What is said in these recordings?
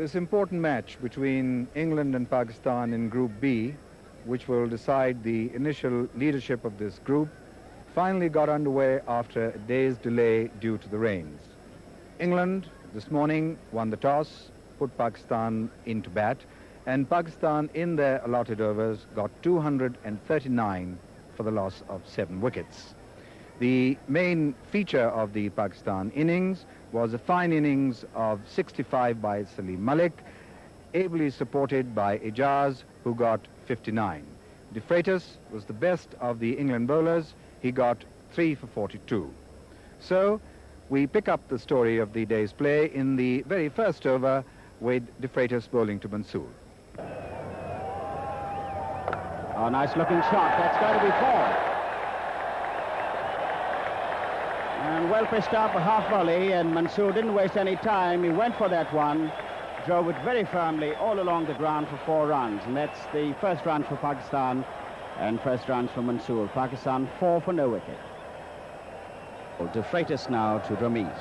This important match between England and Pakistan in Group B, which will decide the initial leadership of this group, finally got underway after a day's delay due to the rains. England this morning won the toss, put Pakistan into bat, and Pakistan in their allotted overs got 239 for the loss of 7 wickets. The main feature of the Pakistan innings was a fine innings of 65 by Salim Malik, ably supported by Ijaz, who got 59. De Freitas was the best of the England bowlers. He got 3 for 42. So we pick up the story of the day's play in the very first over with De Freitas bowling to Mansoor. A nice looking shot. That's going to be 4. And well pitched up a half volley, and Mansoor didn't waste any time. He went for that one, drove it very firmly all along the ground for 4 runs. And that's the first run for Pakistan and first runs for Mansoor. Pakistan 4 for no wicket. De Freitas now to Ramiz.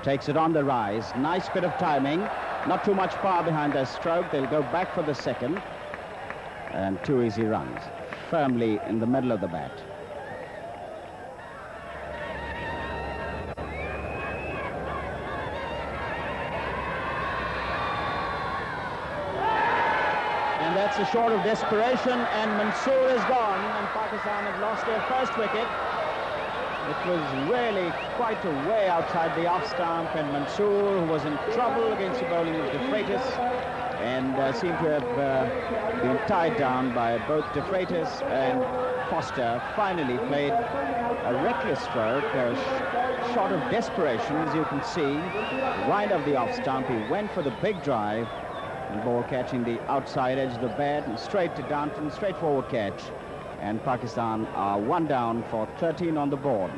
Takes it on the rise. Nice bit of timing. Not too much power behind their stroke. They'll go back for the second. And 2 easy runs. Firmly in the middle of the bat. That's a shot of desperation, and Mansoor is gone, and Pakistan have lost their first wicket. It was really quite a way outside the off stump, and Mansoor, who was in trouble against the bowling of De Freitas, and seemed to have been tied down by both De Freitas and Foster, finally played a reckless stroke, a shot of desperation, as you can see, right of the off stump. He went for the big drive, and ball catching the outside edge of the bat and straight to Downton, straightforward catch. And Pakistan are 1 down for 13 on the board.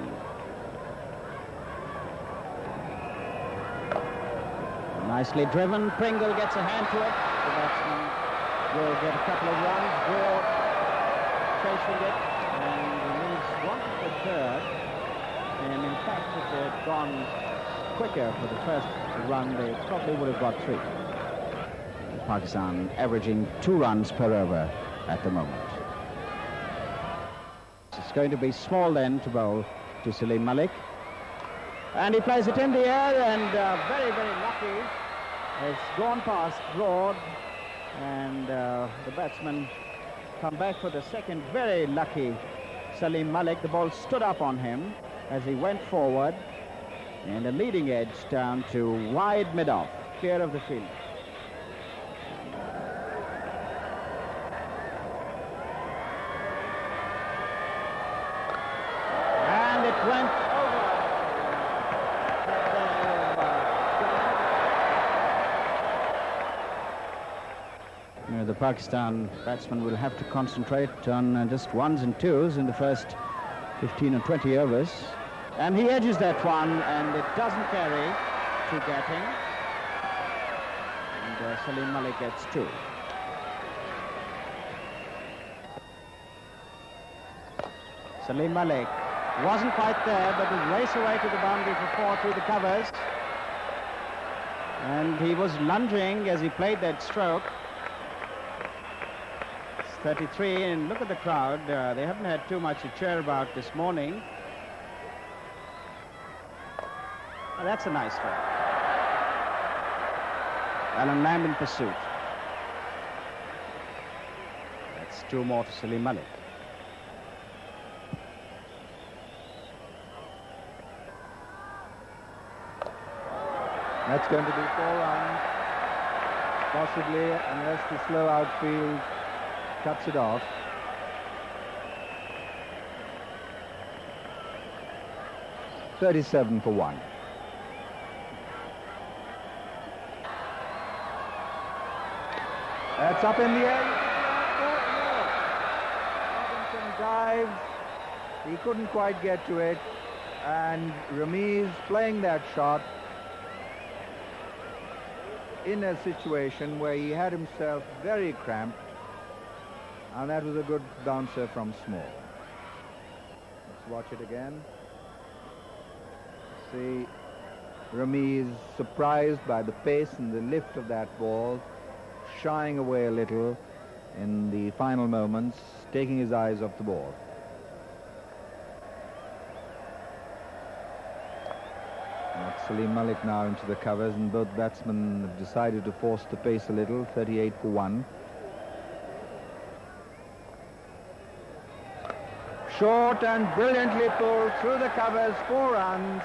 Nicely driven. Pringle gets a hand to it. The batsman will get a couple of runs. Broad chasing it, and he needs 1 for the third. And in fact, if they had gone quicker for the first run, they probably would have got 3. Pakistan averaging 2 runs per over at the moment. It's going to be small then to bowl to Salim Malik. And he plays it in the air, and very, very lucky. It's gone past Broad, and the batsman come back for the second. Very lucky Salim Malik. The ball stood up on him as he went forward, and a leading edge down to wide mid-off, clear of the field. Went over. The Pakistan batsman will have to concentrate on just 1s and 2s in the first 15 or 20 overs. And he edges that one, and it doesn't carry to getting. And Salim Malik gets 2. Salim Malik wasn't quite there, but would race away to the boundary for 4 through the covers. And he was lunging as he played that stroke. It's 33, and look at the crowd. They haven't had too much to cheer about this morning. Oh, that's a nice one. Alan Lamb in pursuit. That's 2 more to Salim Malik. That's going to be 4 runs, possibly, unless the slow outfield cuts it off. .37 for 1. That's up in the air. Robinson dives. He couldn't quite get to it, and Ramiz playing that shot in a situation where he had himself very cramped, and that was a good bouncer from Small. Let's watch it again. See Rahim surprised by the pace and the lift of that ball, shying away a little in the final moments, taking his eyes off the ball. That's Salim Malik now into the covers, and both batsmen have decided to force the pace a little. 38 for 1. Short and brilliantly pulled through the covers, 4 runs.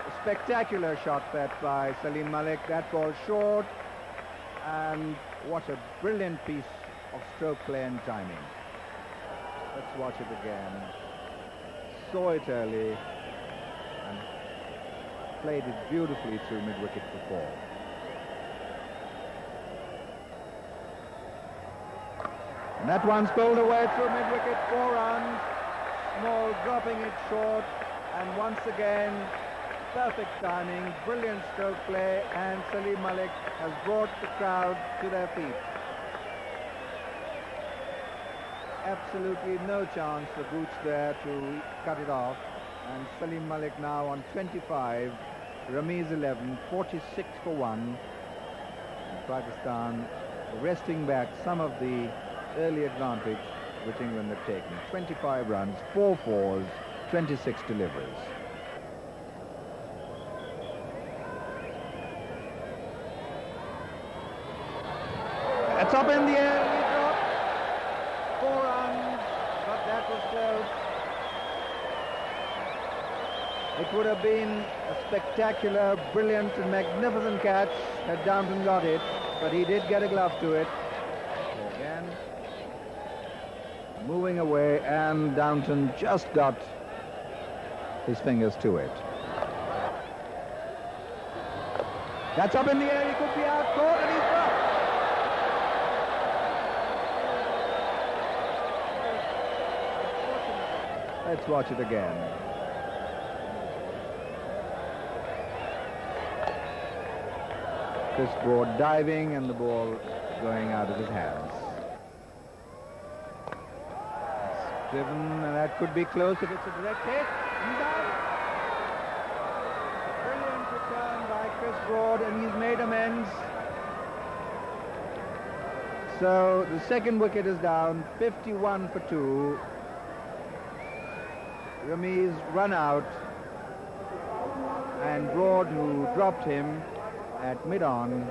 A spectacular shot that by Salim Malik. That ball short, and what a brilliant piece of stroke play and timing. Let's watch it again. Saw it early and played it beautifully through mid-wicket for 4. And that one's pulled away through mid-wicket, 4 runs. Small dropping it short, and once again perfect timing, brilliant stroke play, and Salim Malik has brought the crowd to their feet. Absolutely no chance for Gooch there to cut it off, and Salim Malik now on 25, Rahim's 11, 46 for 1. And Pakistan wresting back some of the early advantage which England had taken. 25 runs, 4 fours, 26 deliveries. That's up in the air, he dropped. 4 runs, but that was close. It would have been a spectacular, brilliant and magnificent catch had Downton got it, but he did get a glove to it. Again, moving away, and Downton just got his fingers to it. That's up in the air, he could be out, caught, and he's dropped. Let's watch it again. Chris Broad diving and the ball going out of his hands. It's driven, and that could be close if it's a direct hit. He's out. Brilliant return by Chris Broad, and he's made amends. So the second wicket is down, 51 for 2. Rahim's run out, and Broad, who dropped him at mid-on,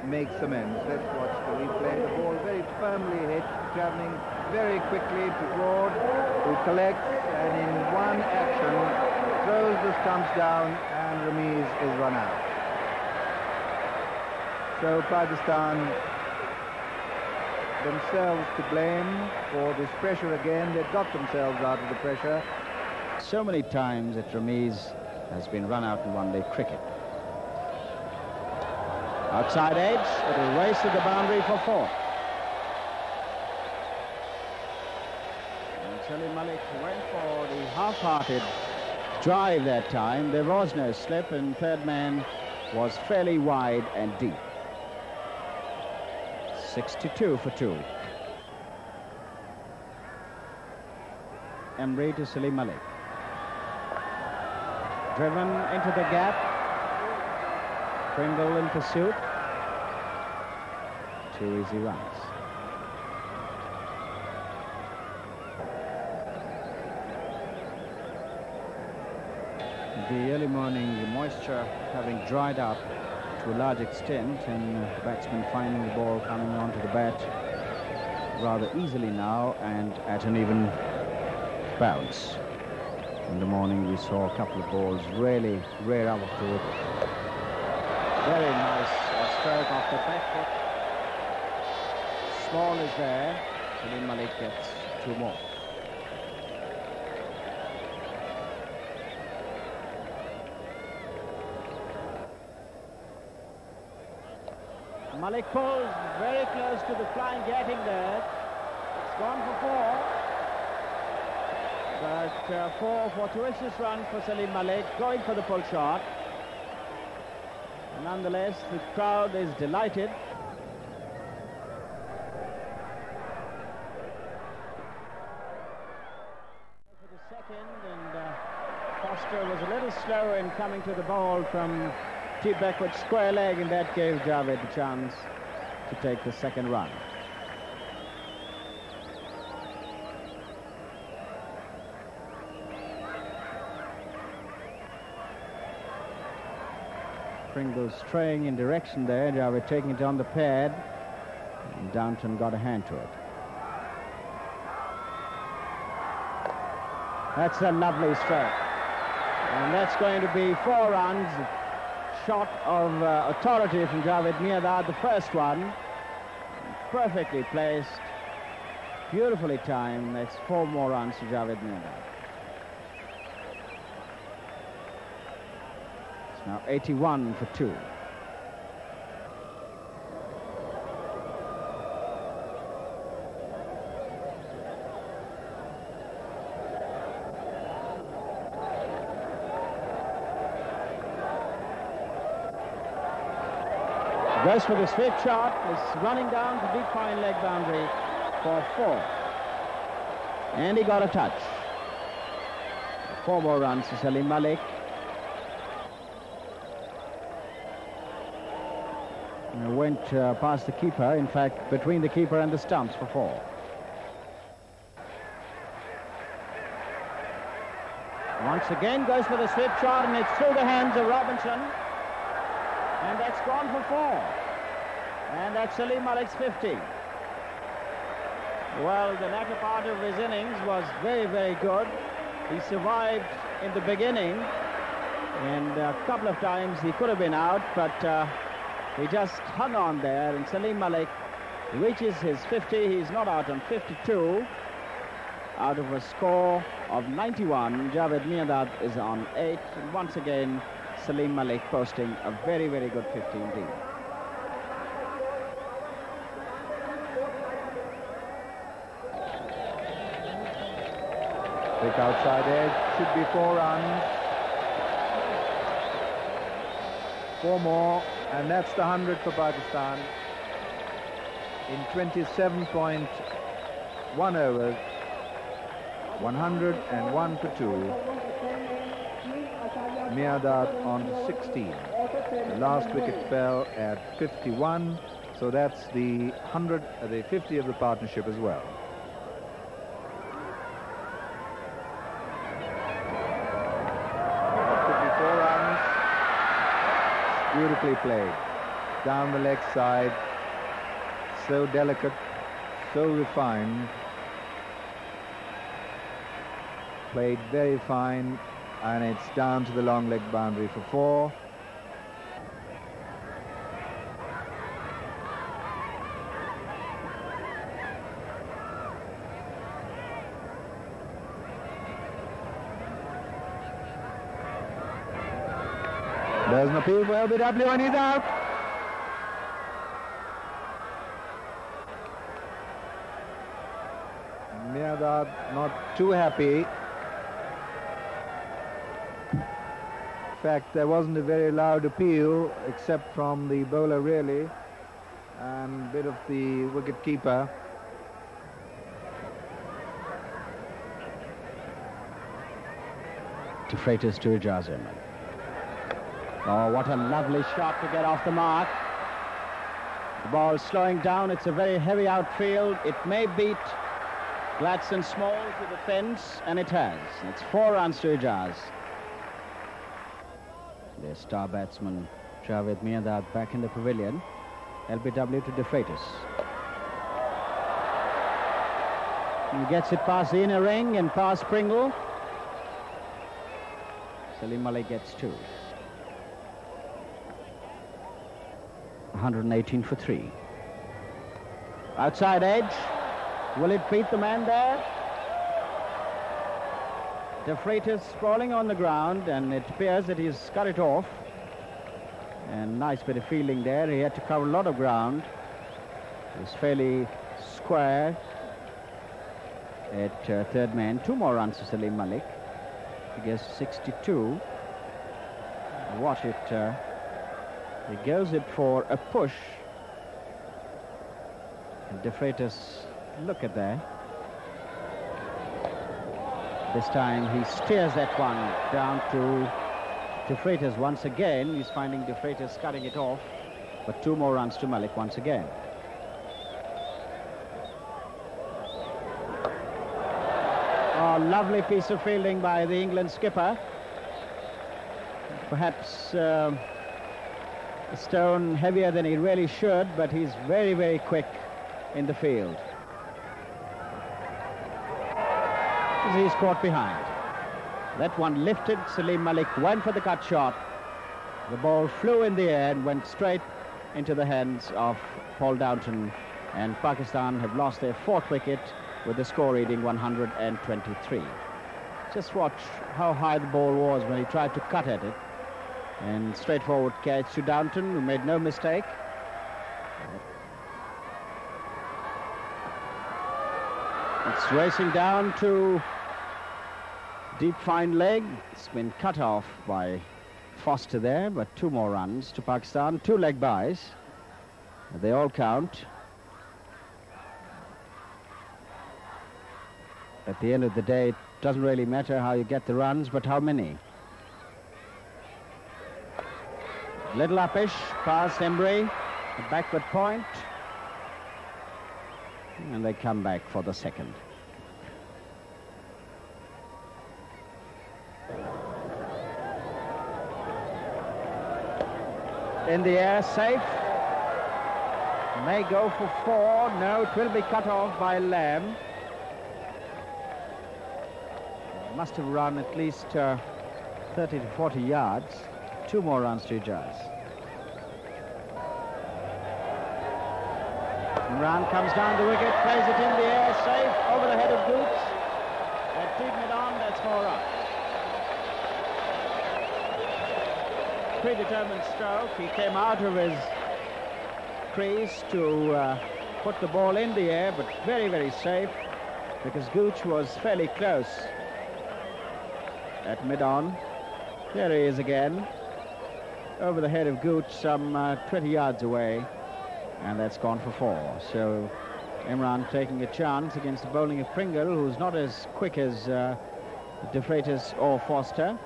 makes amends. Let's watch the replay. The ball very firmly hit, travelling very quickly to Broad, who collects, and in one action throws the stumps down, and Rahim is run out. So Pakistan themselves to blame for this pressure again. They got themselves out of the pressure. So many times that Rahim has been run out in one-day cricket. Outside edge, it'll race to the boundary for 4. And Salim Malik went for the half-hearted drive that time. There was no slip, and third man was fairly wide and deep. 62 for 2. Emery to Salim Malik. Driven into the gap. Pringle in pursuit. 2 easy runs. The early morning, the moisture having dried up to a large extent, and batsmen finding the ball coming onto the bat rather easily now and at an even bounce. In the morning we saw a couple of balls really rear up to it. Very nice stroke off the back foot. Small is there. Salim Malik gets 2 more. Malik pulls very close to the flying, getting there. It's gone for 4. But 4 fortuitous run for Salim Malik, going for the pull shot. Nonetheless, the crowd is delighted. For the second, and Foster Master was a little slow in coming to the ball from deep backward square leg, and that gave Javed a chance to take the second run. Pringle straying in direction there. Javed taking it on the pad, and Downton got a hand to it. That's a lovely stroke, and that's going to be 4 runs. Shot of authority from Javed Mirdad, the first one, perfectly placed, beautifully timed. That's 4 more runs to Javed Mirdad. It's now 81 for 2. Goes for the swift shot, is running down the deep fine leg boundary for 4. And he got a touch. 4 more runs to Salim Malik. And went past the keeper, in fact, between the keeper and the stumps for 4. Once again goes for the swift shot, and it's through the hands of Robinson. And that's gone for 4. And that's Salim Malik's 50. Well, the latter part of his innings was very, very good. He survived in the beginning, and a couple of times he could have been out, but he just hung on there, and Salim Malik reaches his 50. He's not out on 52. Out of a score of 91, Javed Mirdad is on 8. And once again, Salim Malik posting a very, very good 50 indeed. Quick outside edge, should be 4 runs. 4 more, and that's the 100 for Pakistan in 27.1 overs. 101 for 2. Mirdad on 16. The last wicket fell at 51, so that's the 50 of the partnership as well. That could be 4 runs. Beautifully played. Down the leg side. So delicate, so refined. Played very fine. And it's down to the long leg boundary for 4. There's an appeal for LBW, and he's out. Mirdad not too happy. In fact, there wasn't a very loud appeal except from the bowler really and a bit of the wicket keeper. To Freitas to Ijaz Ahmed. Oh, what a lovely shot to get off the mark. The ball slowing down. It's a very heavy outfield. It may beat Gladstone Small to the fence, and it has. It's 4 runs to Ijaz. Their star batsman Javed Mirdad back in the pavilion. LBW to De Freitas. He gets it past the inner ring and past Pringle. Salim Malik gets 2. 118 for 3. Outside edge. Will it beat the man there? De Freitas sprawling on the ground, and it appears that he's cut it off. And nice bit of fielding there. He had to cover a lot of ground. It was fairly square at third man. 2 more runs to Salim Malik. He gets 62. Watch it. He goes it for a push. And De Freitas, look at that. This time he steers that one down to De Freitas once again. He's finding De Freitas cutting it off, but 2 more runs to Malik once again. Oh, lovely piece of fielding by the England skipper. Perhaps a stone heavier than he really should, but he's very, very quick in the field. He's caught behind. That one lifted. Salim Malik went for the cut shot. The ball flew in the air and went straight into the hands of Paul Downton, and Pakistan have lost their 4th wicket with the score reading 123. Just watch how high the ball was when he tried to cut at it. And straightforward catch to Downton, who made no mistake. It's racing down to deep fine leg. It's been cut off by Foster there, but 2 more runs to Pakistan. 2 leg byes. They all count. At the end of the day, it doesn't really matter how you get the runs, but how many. Little uppish, past Embry, a backward point. And they come back for the 2nd. In the air, safe. May go for 4. No, it will be cut off by Lamb. Must have run at least 30 to 40 yards. 2 more runs to Ijaz. Imran comes down the wicket, plays it in the air, safe, over the head of Gooch. At deep mid-on, that's 4 runs. Predetermined stroke. He came out of his crease to put the ball in the air, but very, very safe, because Gooch was fairly close at mid-on. There he is again, over the head of Gooch, some 20 yards away, and that's gone for 4. So Imran taking a chance against the bowling of Pringle, who's not as quick as De Freitas or Foster.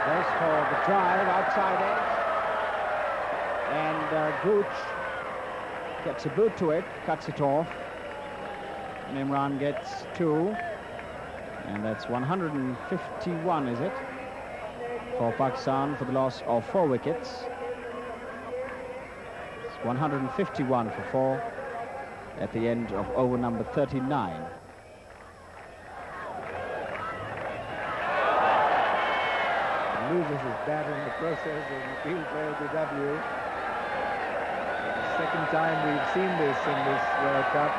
Goes for the drive outside edge, and Gooch gets a boot to it, cuts it off, and Imran gets 2. And that's 151, is it, for Pakistan for the loss of 4 wickets. It's 151 for 4 at the end of over number 39. Loses his bat in the process of the field play of the W. The 2nd time we've seen this in this World Cup.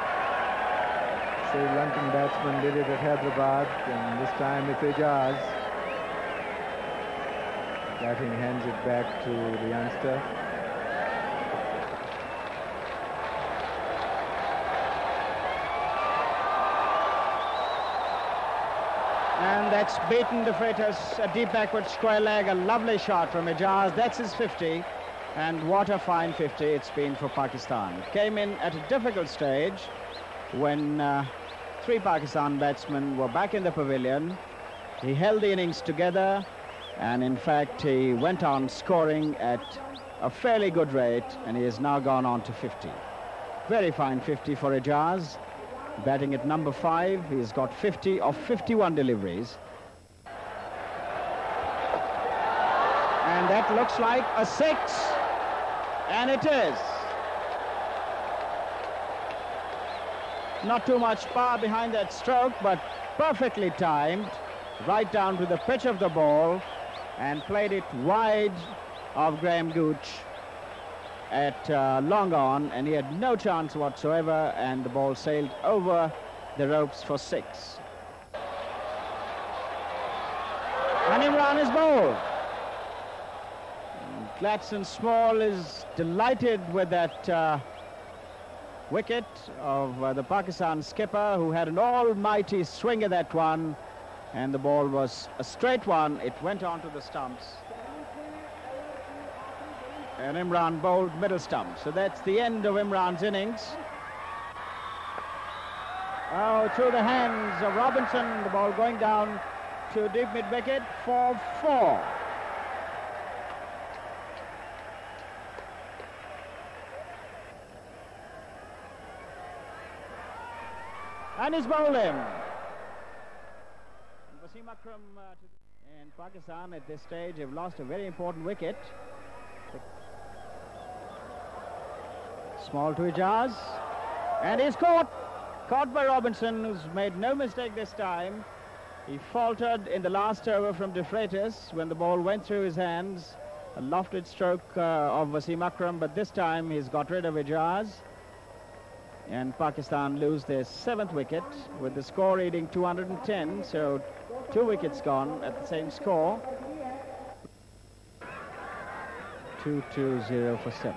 Sri Lankan batsman did it at Hyderabad, and this time it's Ijaz. Batting hands it back to the youngster. And that's beaten De Freitas, a deep backward square leg, a lovely shot from Ijaz. That's his 50, and what a fine 50 it's been for Pakistan. It came in at a difficult stage when 3 Pakistan batsmen were back in the pavilion. He held the innings together, and in fact he went on scoring at a fairly good rate, and he has now gone on to 50. Very fine 50 for Ijaz. Batting at number 5, he's got 50 of 51 deliveries. And that looks like a 6, and it is. Not too much power behind that stroke, but perfectly timed, right down to the pitch of the ball, and played it wide of Graham Gooch at long on, and he had no chance whatsoever, and the ball sailed over the ropes for 6. And Imran is bowled. Gladstone Small is delighted with that wicket of the Pakistan skipper, who had an almighty swing at that one, and the ball was a straight one. It went on to the stumps, and Imran bowled middle stump. So that's the end of Imran's innings. Oh, through the hands of Robinson, the ball going down to deep mid-wicket for 4. And he's bowled him. Wasim Akram and Pakistan at this stage have lost a very important wicket. Small to Ijaz, and he's caught by Robinson, who's made no mistake this time. He faltered in the last over from De Freitas when the ball went through his hands. A lofted stroke of Wasim Akram, but this time he's got rid of Ijaz. And Pakistan lose their 7th wicket with the score reading 210, so 2 wickets gone at the same score. 2-2-0 for 7.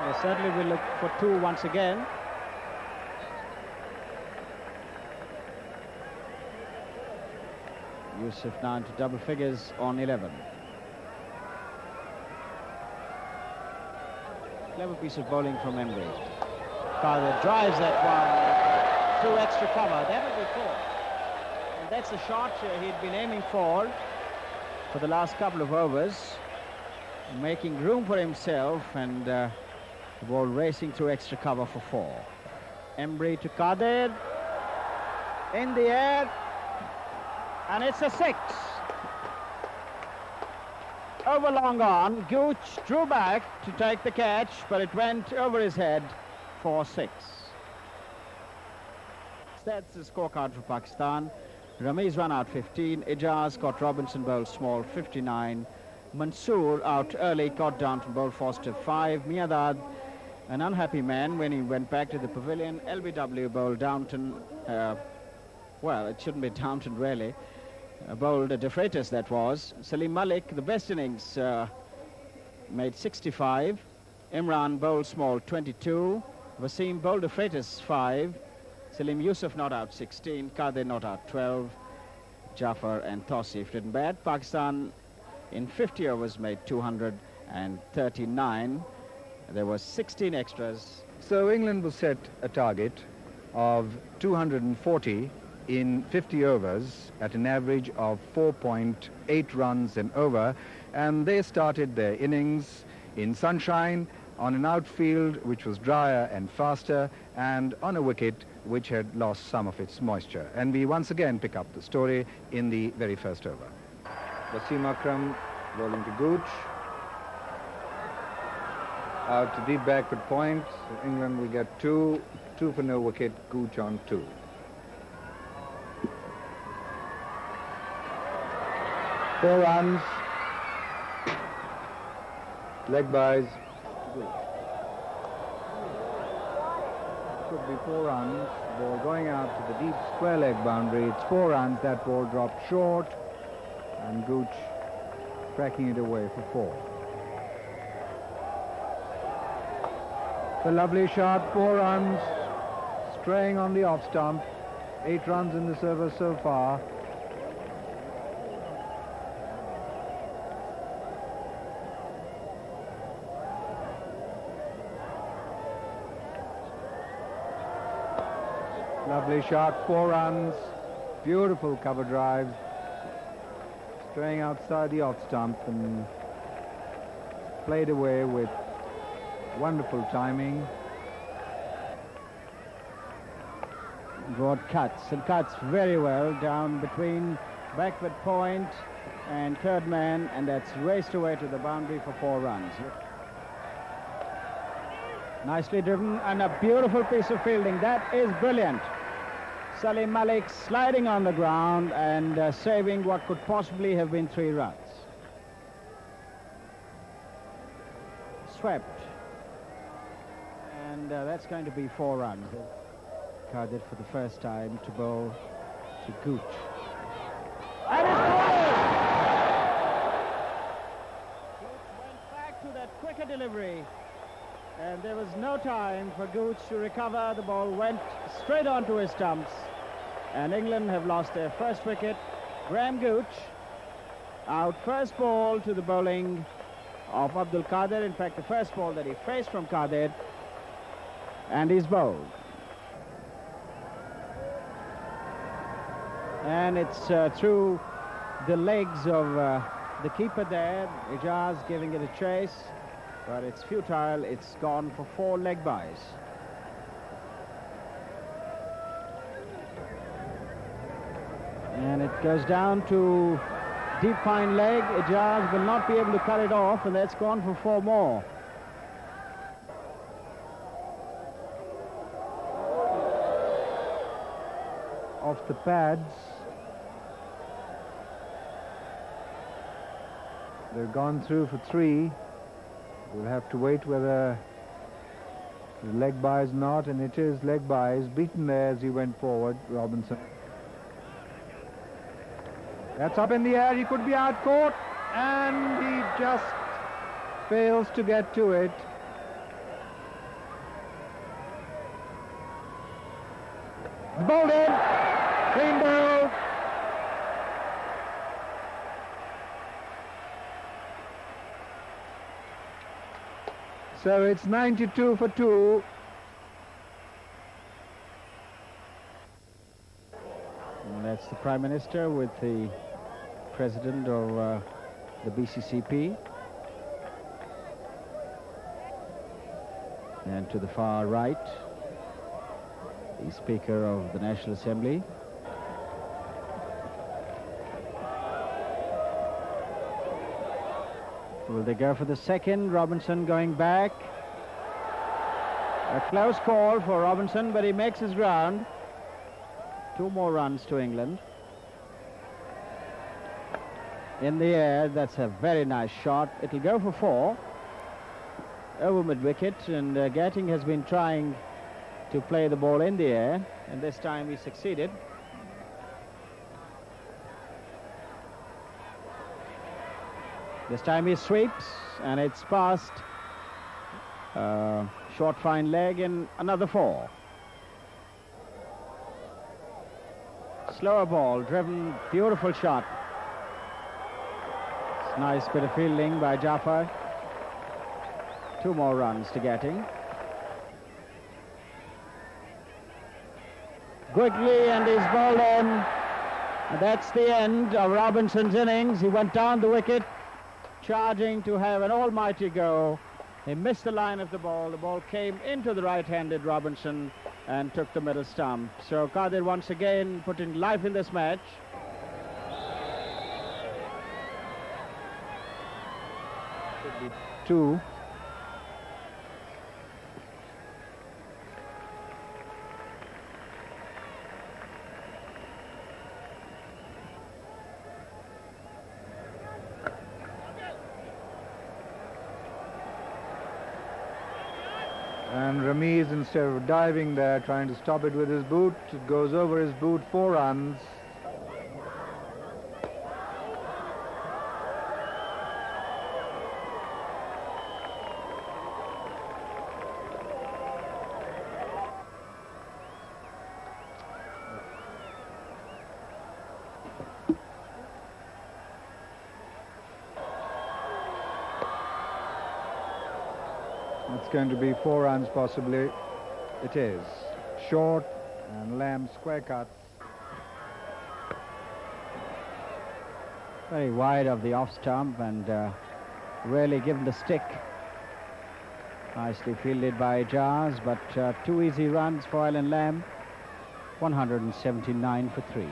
They certainly will look for 2 once again. Yusuf now into double figures on 11. Clever piece of bowling from Emery. Father drives that one through extra cover. That will be 4. And that's the shot he'd been aiming for the last couple of overs, making room for himself, and the ball racing through extra cover for 4. Emery to Qadir, in the air, and it's a 6. Over long on, Gooch drew back to take the catch, but it went over his head for 6. That's the scorecard for Pakistan. Ramiz run out 15, Ijaz caught Robinson bowled small 59, Mansoor out early, caught Downton bowled Foster 5, Miadad an unhappy man when he went back to the pavilion, LBW bowled Downton, well, it shouldn't be Downton really, bowled De Freitas that was. Salim Malik, the best innings, made 65. Imran bowled small 22. Wasim bowled De Freitas 5. Salim Yusuf not out 16. Qadir not out 12. Jafar and Tausif didn't bat. Pakistan in 50 overs made 239. There was 16 extras. So England was set a target of 240 in 50 overs at an average of 4.8 runs an over, and they started their innings in sunshine, on an outfield which was drier and faster, and on a wicket which had lost some of its moisture. And we once again pick up the story in the very first over. Wasim Akram bowling to Gooch. Out to deep backward point. England will get 2 for no wicket, Gooch on 2. Four runs, leg byes. Should be 4 runs. Ball going out to the deep square leg boundary. It's 4 runs. That ball dropped short, and Gooch cracking it away for 4. The lovely shot, 4 runs, straying on the off stump. 8 runs in this over so far. Lovely shot, 4 runs, beautiful cover drive, straying outside the off stump and played away with wonderful timing. Broad cuts, and cuts very well down between backward point and third man, and that's raced away to the boundary for 4 runs. Nicely driven, and a beautiful piece of fielding. That is brilliant. Salim Malik sliding on the ground and saving what could possibly have been 3 runs. Swept. And that's going to be 4 runs. Qadir for the first time to bowl to Gooch. And it's bowled! Gooch went back to that quicker delivery. And there was no time for Gooch to recover. The ball went straight onto his stumps. And England have lost their first wicket. Graham Gooch out first ball to the bowling of Abdul Qadir. In fact, the first ball that he faced from Qadir, and he's bowled. And it's through the legs of the keeper there. Ijaz giving it a chase, but it's futile. It's gone for 4 leg byes. And it goes down to deep fine leg. Ijaz will not be able to cut it off, and that's gone for 4 more. Off the pads. They've gone through for 3. We'll have to wait whether the leg by is not, and it is leg by. He's beaten there as he went forward, Robinson. That's up in the air. He could be out caught, and he just fails to get to it. Bowled in. Clean ball. So it's 92 for 2. And that's the Prime Minister with the President of the BCCP. And to the far right, the Speaker of the National Assembly. Will they go for the second? Robinson going back. A close call for Robinson, but he makes his ground. 2 more runs to England. In the air, that's a very nice shot. It'll go for 4. Over mid-wicket, and Gatting has been trying to play the ball in the air, and this time he succeeded. This time he sweeps, and it's past short fine leg and another 4. Slower ball, driven, beautiful shot. It's nice bit of fielding by Jafar. 2 more runs to Gatting. Quickly, and he's bowled in. And that's the end of Robinson's innings. He went down the wicket, charging to have an almighty go. He missed the line of the ball. The ball came into the right-handed Robinson and took the middle stump. So Qadir once again putting life in this match. Should be 2. And Ramiz, instead of diving there, trying to stop it with his boot, it goes over his boot, 4 runs. It's going to be 4 runs possibly. It is. Short, and Lamb square cuts. Very wide of the off stump, and really given the stick. Nicely fielded by Ijaz, but 2 easy runs for Alan Lamb. 179 for 3.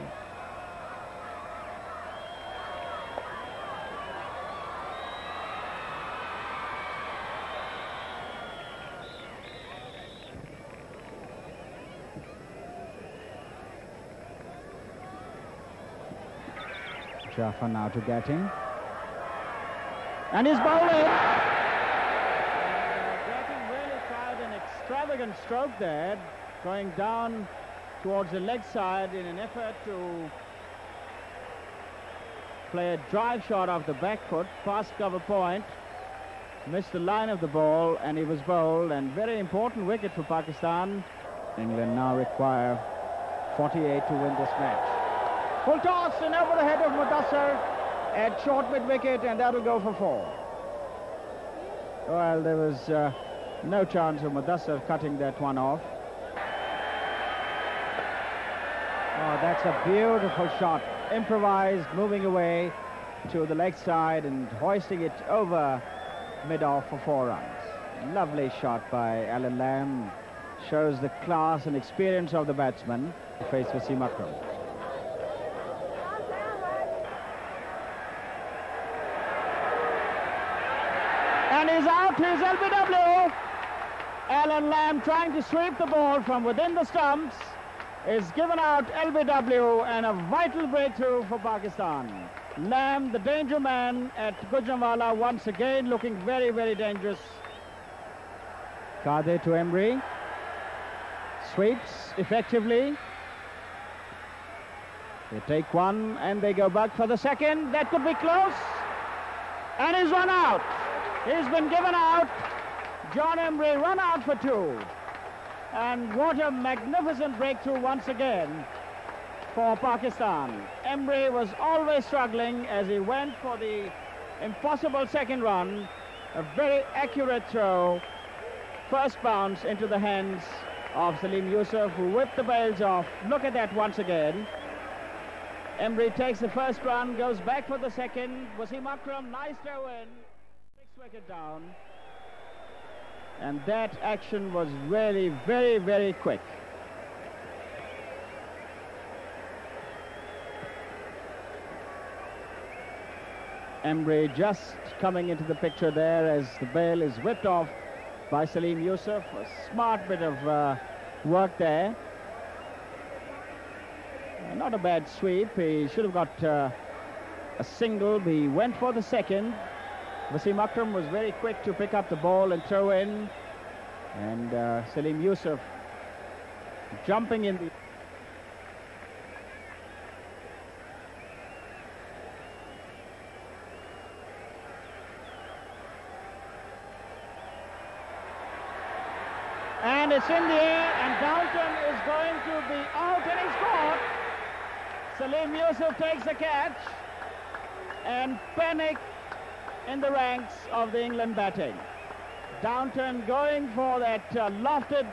Jafar now to Gatting. And he's bowling. Gatting really tried an extravagant stroke there, going down towards the leg side in an effort to play a drive shot off the back foot, past cover point. Missed the line of the ball, and he was bowled, and very important wicket for Pakistan. England now require 48 to win this match. Full toss and over the head of Mudassar at short mid-wicket, and that'll go for 4. Well, there was no chance of Mudassar cutting that one off. Oh, that's a beautiful shot. Improvised, moving away to the leg side and hoisting it over mid-off for 4 runs. Lovely shot by Alan Lamb. Shows the class and experience of the batsman to face Wasim Akram. And he's out, here's LBW. Alan Lamb trying to sweep the ball from within the stumps is given out LBW, and a vital breakthrough for Pakistan. Lamb, the danger man at Gujranwala, once again looking very, very dangerous. Kade to Emery. Sweeps effectively. They take one and they go back for the second. That could be close. And he's run out. He's been given out. John Emery run out for 2. And what a magnificent breakthrough once again for Pakistan. Emery was always struggling as he went for the impossible second run. A very accurate throw. First bounce into the hands of Salim Yusuf, who whipped the bails off. Look at that once again. Emery takes the first run, goes back for the second. Wasim Akram, nice throw in. 6 wicket down. And that action was really very, very quick. Emery just coming into the picture there as the bail is whipped off by Salim Yusuf. A smart bit of work there. Not a bad sweep. He should have got a single. He went for the second. Wasim Akram was very quick to pick up the ball and throw in. And Salim Yusuf jumping in the... And it's in the air, and Downton is going to be out, and he's caught. Salim Yusuf takes the catch, and panic in the ranks of the England batting. Downton going for that lofted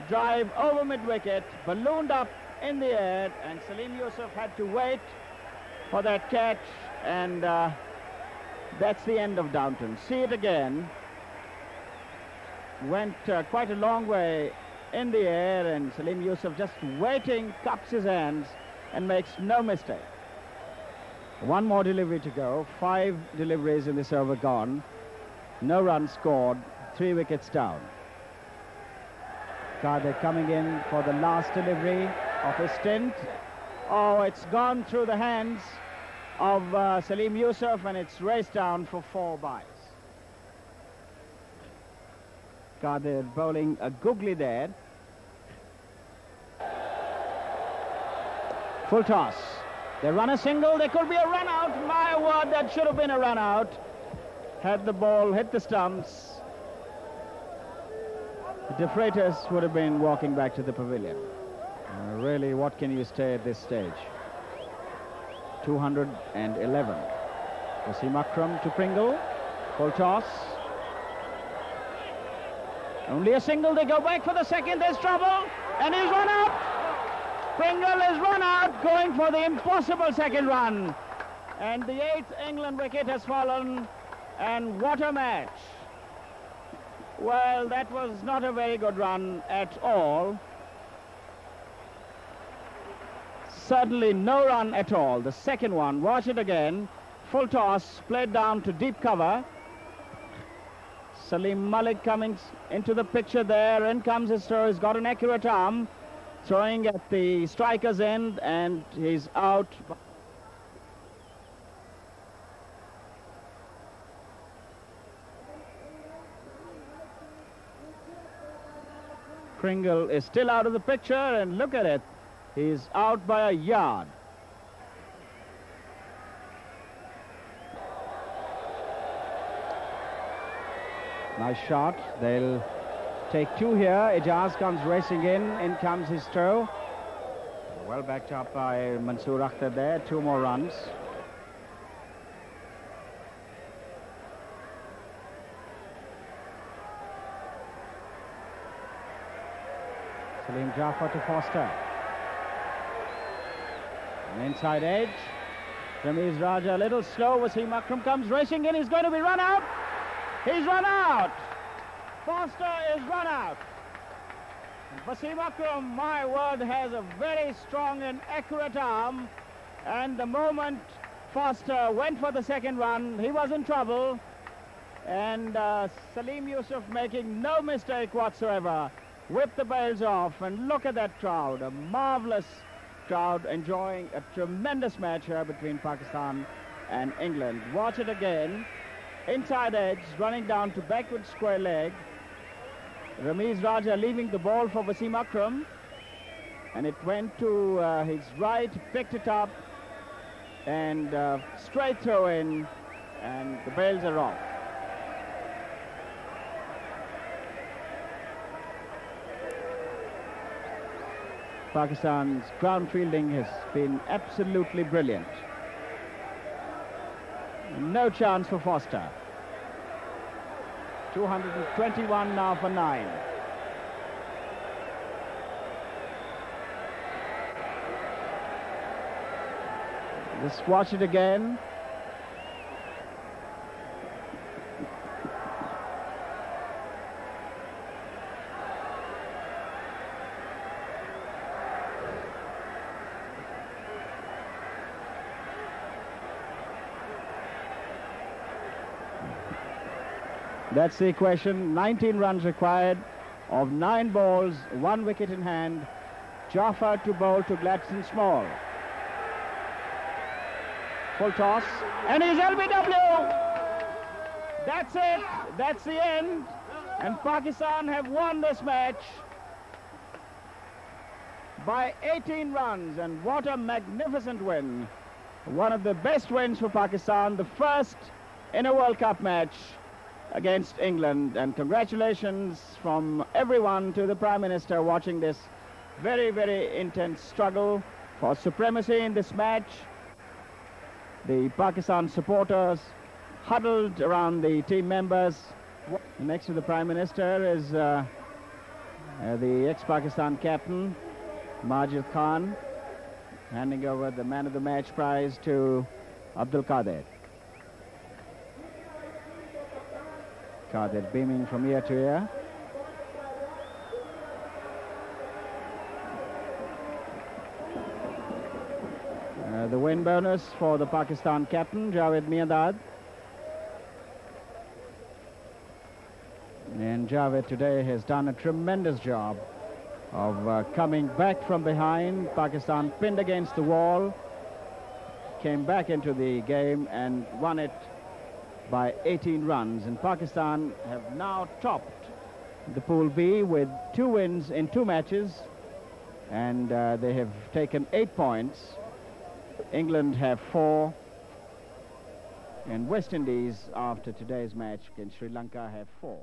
drive over mid-wicket, ballooned up in the air, and Salim Yusuf had to wait for that catch, and that's the end of Downton. See it again. Went quite a long way in the air, and Salim Yusuf just waiting, cups his hands and makes no mistake. One more delivery to go. 5 deliveries in this over gone. No runs scored. 3 wickets down. Kade coming in for the last delivery of his stint. Oh, it's gone through the hands of Salim Yusuf, and it's raced down for 4 byes. Kade bowling a googly there. Full toss. They run a single. There could be a run out. My word, that should have been a run out. Had the ball hit the stumps, the defrators would have been walking back to the pavilion. Really, what can you say at this stage? 211. Wasim Akram to Pringle. Full toss. Only a single. They go back for the second. There's trouble. And he's run out. Pringle is run out, going for the impossible second run. And the 8th England wicket has fallen. And what a match. Well, that was not a very good run at all. Certainly no run at all. The second one, watch it again. Full toss, played down to deep cover. Salim Malik coming into the picture there. In comes his throw. He's got an accurate arm. Throwing at the striker's end, and he's out. Pringle is still out of the picture, and look at it. He's out by a yard. Nice shot. They'll take 2 here. Ijaz comes racing in. In comes his throw. Well backed up by Mansoor Akhtar there. 2 more runs. Salim Jaffer to Foster. An inside edge. Ramiz Raja a little slow. Wasim Akram comes racing in. He's going to be run out. He's run out. Foster is run out. Wasim Akram, my word, has a very strong and accurate arm. And the moment Foster went for the second run, he was in trouble. And Salim Yusuf, making no mistake whatsoever, whipped the bails off. And look at that crowd, a marvelous crowd enjoying a tremendous match here between Pakistan and England. Watch it again. Inside edge, running down to backward square leg. Ramiz Raja leaving the ball for Wasim Akram. And it went to his right, picked it up, and straight throw in, and the bails are off. Pakistan's ground fielding has been absolutely brilliant. No chance for Foster. 221 now for 9. Just watch it again. That's the equation. 19 runs required of 9 balls, 1 wicket in hand. Jaffer to bowl to Gladstone Small. Full toss, and he's LBW. That's it. That's the end. And Pakistan have won this match by 18 runs. And what a magnificent win. One of the best wins for Pakistan, the first in a World Cup match against England. And congratulations from everyone to the Prime Minister watching this very, very intense struggle for supremacy in this match. The Pakistan supporters huddled around the team members. Next to the Prime Minister is the ex-Pakistan captain, Majid Khan, handing over the Man of the Match prize to Abdul Qadir. Qadir beaming from ear to ear. The win bonus for the Pakistan captain, Javed Miandad. And Javed today has done a tremendous job of coming back from behind. Pakistan pinned against the wall, came back into the game and won it by 18 runs. And Pakistan have now topped the Pool B with 2 wins in 2 matches, and they have taken 8 points. England have 4, and West Indies, after today's match against Sri Lanka, have 4.